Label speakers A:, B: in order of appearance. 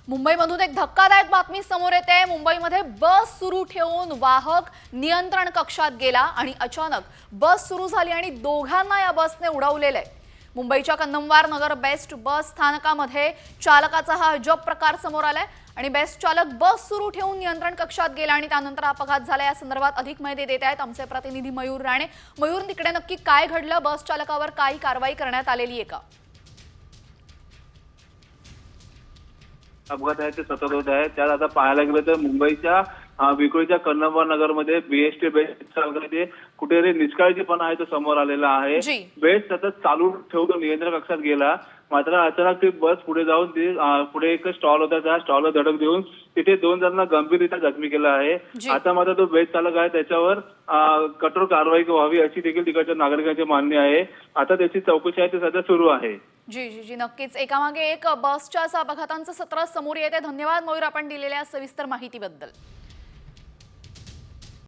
A: मुंबईमधून एक धक्कादायक बातमी समोर येते। मुंबईमध्ये बस सुरू ठेवून वाहक नियंत्रण कक्षात गेला आणि अचानक बस सुरू झाली आणि दोघांना या बसने उडवलेले आहे। मुंबईच्या कन्नमवार नगर बेस्ट बस स्थानकामध्ये चालकाचा हा अजब प्रकार समोर आलाय आणि बेस्ट चालक बस सुरू ठेवून नियंत्रण कक्षात गेला आणि त्यानंतर अपघात झाला। या संदर्भात अधिक माहिती देत आहेत आमचे प्रतिनिधी मयूर राणे। मयूर, तिकडे नक्की काय घडलं? बस चालकावर काही कारवाई करण्यात आलेली आहे का?
B: अपघात आहे ते सतत होत आहे। त्यात आता पाहायला गेलं तर मुंबईच्या विक्रोळीच्या कन्नमवार नगरमध्ये बीएसटी बेस्ट चालकाचे कुठेतरी निष्काळजीपणा आहे तो समोर आलेला आहे। बेस्ट सतत चालू ठेवून नियंत्रण कक्षात गेला, मात्र अचानक ती बस पुढे जाऊन पुढे एक स्टॉल होता, त्या स्टॉलला धडक देऊन तिथे 2 जणांना गंभीररीत्या जखमी केलं आहे। आता मात्र तो बेस्ट चालक आहे त्याच्यावर कठोर कारवाई व्हावी अशी देखील तिकडच्या नागरिकांची मागणी आहे। आता त्याची चौकशी आहे ती सध्या सुरू आहे।
A: जी जी जी नक्कीच, एकामागे एक बसच्या अपघातांचं सत्र समोर येते। धन्यवाद मयूर, आपण दिलेल्या सविस्तर माहितीबद्दल।